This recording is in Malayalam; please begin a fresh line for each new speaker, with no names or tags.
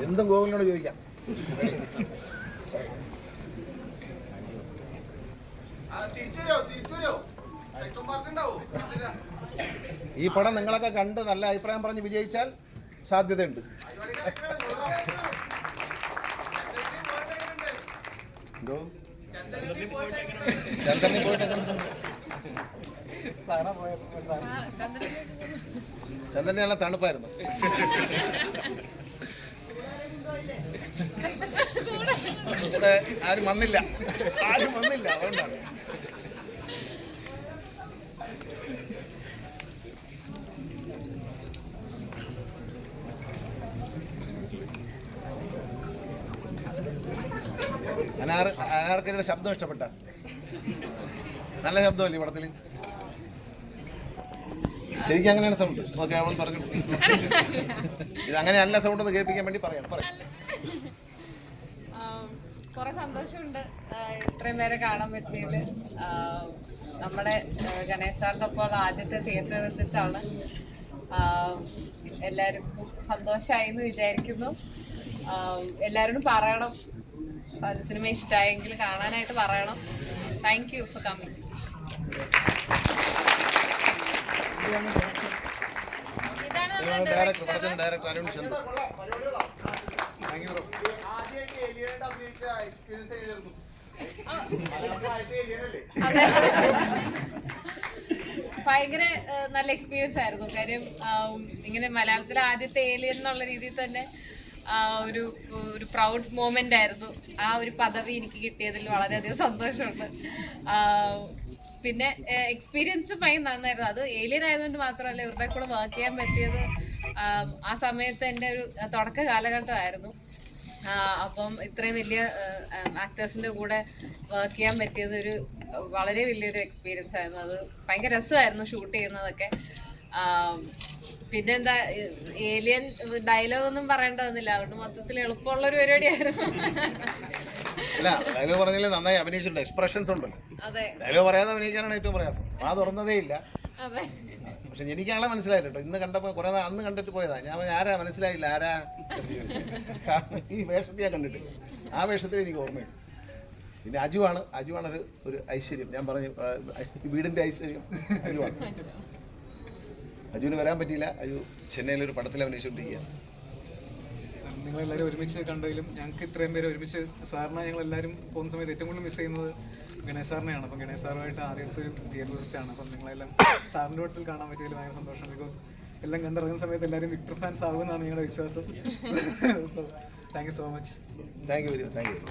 എന്തും ഗോകുലിനോട് ചോദിക്കാം. ഈ പടം നിങ്ങളൊക്കെ കണ്ട് നല്ല അഭിപ്രായം പറഞ്ഞ് വിജയിച്ചാൽ സാധ്യതയുണ്ട്. എന്തോ ചന്ദ്രനിൽ പോയിട്ട് ചന്ദ്രന് നല്ല തണുപ്പായിരുന്നു. ഇവിടെ ആരും വന്നില്ല അതുകൊണ്ടാണ്. അനാർക്കലിയുടെ ശബ്ദം ഇഷ്ടപ്പെട്ട നല്ല ശബ്ദമല്ലേ പടത്തിൽ? ശരിക്കും അങ്ങനെയാണ് സൗണ്ട്. ഓക്കെ, അവൾ പറഞ്ഞു ഇത് അങ്ങനെയല്ല സൗണ്ട് എന്ന് കേൾപ്പിക്കാൻ വേണ്ടി പറയണം.
കുറെ സന്തോഷമുണ്ട് ഇത്രയും പേരെ കാണാൻ പറ്റിയതിൽ. നമ്മുടെ ഗണേശ് സാറിൻ്റെ ഒപ്പം ആദ്യത്തെ തിയേറ്റർ വിസിറ്റ് ആണ്. എല്ലാവർക്കും സന്തോഷമായി എന്ന് വിചാരിക്കുന്നു. എല്ലാവരോടും പറയണം, സിനിമ ഇഷ്ടമായെങ്കിൽ കാണാനായിട്ട് പറയണം. Thank you for coming.
Director Arun Chandra.
ഭയങ്കര നല്ല എക്സ്പീരിയൻസ് ആയിരുന്നു. കാര്യം ഇങ്ങനെ മലയാളത്തിലെ ആദ്യത്തെ ഏലിയൻ എന്നുള്ള രീതിയിൽ തന്നെ ഒരു പ്രൗഡ് മൊമെന്റ് ആയിരുന്നു. ആ ഒരു പദവി എനിക്ക് കിട്ടിയതിൽ വളരെയധികം സന്തോഷമുണ്ട്. പിന്നെ എക്സ്പീരിയൻസ് ഭയങ്കര നന്നായിരുന്നു. അത് ഏലിയൻ ആയതുകൊണ്ട് മാത്രമല്ല, ഇവരുടെ കൂടെ വർക്ക് ചെയ്യാൻ പറ്റിയത് ആ സമയത്ത് എൻ്റെ ഒരു തുടക്ക കാലഘട്ടമായിരുന്നു. അപ്പം ഇത്രയും വലിയ ആക്ടേഴ്സിൻ്റെ കൂടെ വർക്ക് ചെയ്യാൻ പറ്റിയത് വളരെ വലിയൊരു എക്സ്പീരിയൻസ് ആയിരുന്നു. അത് ഭയങ്കര രസമായിരുന്നു ഷൂട്ട് ചെയ്യുന്നതൊക്കെ. പിന്നെന്താ, ഏലിയൻ ഡയലോഗൊന്നും പറയേണ്ടതൊന്നുമില്ല, അതുകൊണ്ട് മൊത്തത്തിൽ എളുപ്പമുള്ളൊരു പരിപാടിയായിരുന്നു.
അല്ല, ഡയലോഗ് പറഞ്ഞാൽ നന്നായി അഭിനയിച്ചിട്ടുണ്ട്. എക്സ്പ്രഷൻസ് ഉണ്ടല്ലോ.
അതെ,
ഡയലോഗ് പറയാതെ അഭിനയിക്കാനാണ് ഏറ്റവും പ്രയാസം. ആ തുറന്നതേ ഇല്ല.
അതെ.
പക്ഷെ എനിക്കാളെ മനസ്സിലായിട്ടോ. ഇന്ന് കണ്ടപ്പോൾ കുറെ അന്ന് കണ്ടിട്ട് പോയതാ. ഞാൻ ആരാ മനസ്സിലായില്ല, ആരാ? കാരണം ഈ വേഷത്തെ ഞാൻ കണ്ടിട്ടില്ല. ആ വേഷത്തിൽ എനിക്ക് ഓർമ്മയുണ്ട്. പിന്നെ അജുവാണ് ഒരു ഐശ്വര്യം. ഞാൻ പറഞ്ഞു വീടിൻ്റെ ഐശ്വര്യം അജുവാണ്. അജുവിന് വരാൻ പറ്റിയില്ല. അജു ചെന്നൈയിലൊരു പടത്തിൽ അഭിനയിച്ചുകൊണ്ടിരിക്കുകയാണ്.
നിങ്ങളെല്ലാവരും ഒരുമിച്ച് കണ്ടതിലും ഞങ്ങൾക്ക് ഇത്രയും പേര് ഒരുമിച്ച് സാറിനെ ഞങ്ങളെല്ലാവരും പോകുന്ന സമയത്ത് ഏറ്റവും കൂടുതൽ മിസ് ചെയ്യുന്നത് ഗണേശ് സാറിനെയാണ്. അപ്പം ഗണേശ് സാറുമായിട്ട് ആദ്യത്തെ ഒരു തിയേറ്റർ വിസിറ്റാണ്. അപ്പം നിങ്ങളെല്ലാം സാറിൻ്റെ വട്ടത്തിൽ കാണാൻ പറ്റിയതിൽ ഭയങ്കര സന്തോഷം. ബിക്കോസ് എല്ലാം കണ്ടിറങ്ങുന്ന സമയത്ത് എല്ലാവരും വിക്ടർ ഫാൻസ് ആകുമെന്നാണ് ഞങ്ങളുടെ വിശ്വാസം. So thank you so much.
Thank you എല്ലാവരും.